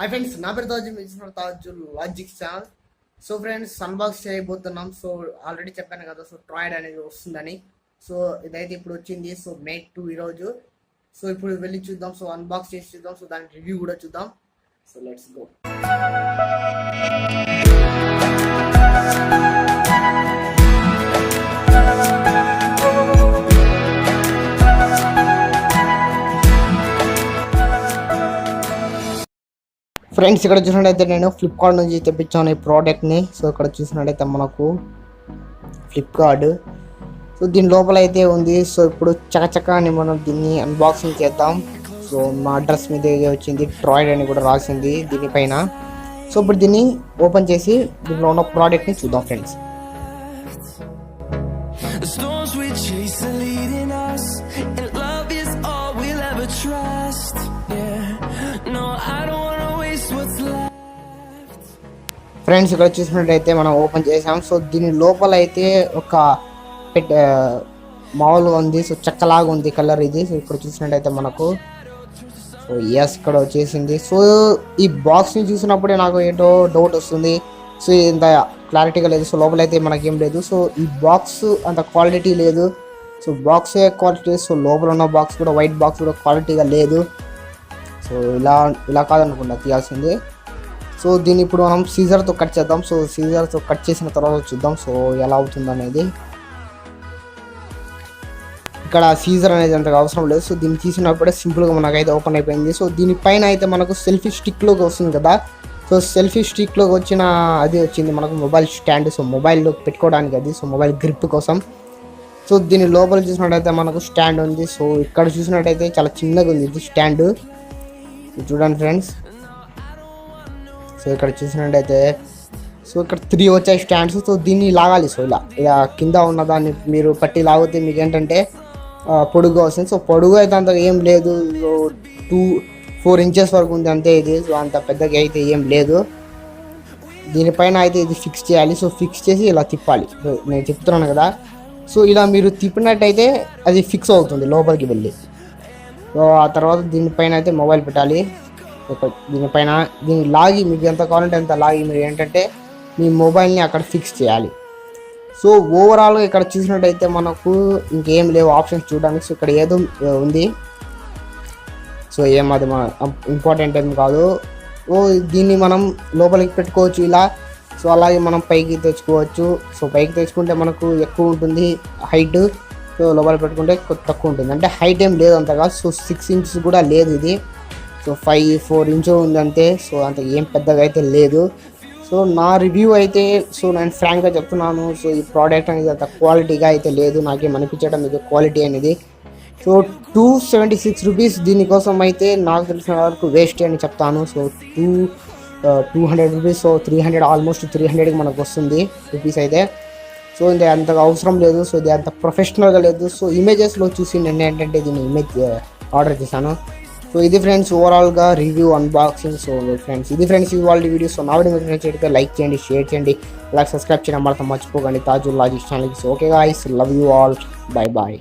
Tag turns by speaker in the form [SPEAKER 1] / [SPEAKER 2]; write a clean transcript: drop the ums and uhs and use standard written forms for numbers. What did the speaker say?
[SPEAKER 1] Hi friends, నా పేరు తాజు, మీరు Taj logics channel. So friends, unbox చేయబోతున్నాం. సో ఆల్రెడీ చెప్పాను కదా, సో ట్రాయిడ్ అనేది వస్తుందని. సో ఇదైతే ఇప్పుడు వచ్చింది. సో మేక్ 2 ఈరోజు. సో ఇప్పుడు వెళ్ళి చూద్దాం. సో అన్బాక్స్ చేసి చూద్దాం. సో దాని రివ్యూ కూడా చూద్దాం. So let's go. ఫ్రెండ్స్, ఇక్కడ చూసినట్టయితే నేను ఫ్లిప్కార్ట్ నుంచి తెప్పించాను ఈ ప్రోడక్ట్ని. సో ఇక్కడ చూసినట్టయితే మనకు ఫ్లిప్కార్ట్. సో దీని లోపల అయితే ఉంది. సో ఇప్పుడు చకచకాని మనం దీన్ని అన్బాక్సింగ్ చేద్దాం. సో మా అడ్రస్ మీద వచ్చింది, ట్రాయిడ్ అని కూడా రాసింది దీనిపైన. సో ఇప్పుడు దీన్ని ఓపెన్ చేసి దీనిలో ఉన్న ప్రోడక్ట్ని చూద్దాం ఫ్రెండ్స్. ఫ్రెండ్స్, ఇక్కడ చూసినట్టయితే మనం ఓపెన్ చేసాం. సో దీని లోపల అయితే ఒక మామూలుగా ఉంది. సో చెక్కలాగా ఉంది కలర్ ఇది. సో ఇక్కడ చూసినట్టయితే మనకు సో ఎస్ ఇక్కడ వచ్చేసింది. సో ఈ బాక్స్ని చూసినప్పుడే నాకు ఏంటో డౌట్ వస్తుంది. సో ఇంత క్లారిటీగా లేదు. సో లోపల అయితే మనకేం లేదు. సో ఈ బాక్స్ అంత క్వాలిటీ లేదు. So బాక్సే quality. సో లోపల ఉన్న బాక్స్ కూడా, వైట్ బాక్స్ కూడా క్వాలిటీగా లేదు. సో ఇలా కాదనుకుంటా తీయాల్సింది. సో దీన్ని ఇప్పుడు మనం సీజర్తో కట్ చేద్దాం. సో సీజర్తో కట్ చేసిన తర్వాత చూద్దాం సో ఎలా అవుతుంది అనేది. ఇక్కడ సీజర్ అనేది అంతగా అవసరం లేదు. సో దీన్ని తీసినప్పుడే సింపుల్గా మనకైతే ఓపెన్ అయిపోయింది. సో దీనిపైన అయితే మనకు సెల్ఫీ స్టిక్లోకి వస్తుంది కదా. సో సెల్ఫీ స్టిక్లోకి వచ్చిన అది వచ్చింది మనకు మొబైల్ స్టాండ్. సో మొబైల్లో పెట్టుకోవడానికి అది. సో మొబైల్ గ్రిప్ కోసం. సో దీని లోపల చూసినట్టయితే మనకు స్టాండ్ ఉంది. సో ఇక్కడ చూసినట్టయితే చాలా చిన్నగా ఉంది ఇది స్టాండ్. చూడండి ఫ్రెండ్స్. సో ఇక్కడ చూసినట్టయితే సో ఇక్కడ 3 వచ్చాయి స్టాండ్స్. సో దీన్ని లాగాలి. సో ఇలా కింద ఉన్న దాన్ని మీరు పట్టి లాగితే మీకు ఏంటంటే పొడుగు వస్తుంది. సో పొడుగు అయితే అంత ఏం లేదు. 2-4 ఇంచెస్ వరకు ఉంది అంతే ఇది. సో అంత పెద్దగా అయితే ఏం లేదు. దీనిపైన అయితే ఇది ఫిక్స్ చేయాలి. సో ఫిక్స్ చేసి ఇలా తిప్పాలి. నేను చెప్తున్నాను కదా. సో ఇలా మీరు తిప్పినట్టయితే అది ఫిక్స్ అవుతుంది లోపలికి వెళ్ళి. సో ఆ తర్వాత దీనిపైన అయితే మొబైల్ పెట్టాలి. దీనిపైన దీన్ని లాగి మీకు ఎంత కావాలంటే అంత లాగి మీరు ఏంటంటే మీ మొబైల్ని అక్కడ ఫిక్స్ చేయాలి. సో ఓవరాల్గా ఇక్కడ చూసినట్టయితే మనకు ఇంకేం లేవు ఆప్షన్స్ చూడడానికి. సో ఇక్కడ ఏదో ఉంది. సో అది ఇంపార్టెంట్ ఏం కాదు. సో దీన్ని మనం లోపలికి పెట్టుకోవచ్చు ఇలా. సో అలాగే మనం పైకి తెచ్చుకోవచ్చు. సో పైకి తెచ్చుకుంటే మనకు ఎక్కువ ఉంటుంది హైట్. సో లోపల పెట్టుకుంటే తక్కువ ఉంటుంది. అంటే హైట్ ఏం లేదు అంతగా. సో 6 ఇంచెస్ కూడా లేదు ఇది. సో 5-4 ఇంచు ఉంది అంతే. సో అంత ఏం పెద్దగా అయితే లేదు. సో నా రివ్యూ అయితే సో నేను ఫ్రాంక్గా చెప్తున్నాను. సో ఈ ప్రోడక్ట్ అనేది అంత క్వాలిటీగా అయితే లేదు. నాకేం అనిపించడం ఇది క్వాలిటీ అనేది. సో 276 రూపీస్ దీనికోసం అయితే నాకు తెలిసిన వరకు వేస్ట్ అని చెప్తాను. So 200 rupees. సో 300 ఆల్మోస్ట్ 300కి మనకు వస్తుంది రూపీస్ అయితే. సో ఇది అంతగా అవసరం లేదు. సో ఇది అంత ప్రొఫెషనల్గా లేదు. సో ఇమేజెస్లో చూసి నేను ఏంటంటే దీన్ని ఇమేజ్ ఆర్డర్ చేశాను. సో ఇది ఫ్రెండ్స్ ఓవరాల్గా రివ్యూ అన్బాక్సింగ్. సో ఫ్రెండ్స్ ఇది ఇవాళ వీడియో. సో నా వీడియో మీకు నచ్చితే లైక్ చేయండి, షేర్ చేయండి, అలాగే సబ్స్క్రైబ్ చేయడం మాత్రం మర్చిపోకండి తాజు లాజిక్స్ ఛానల్కి. So okay guys, love you all, bye bye.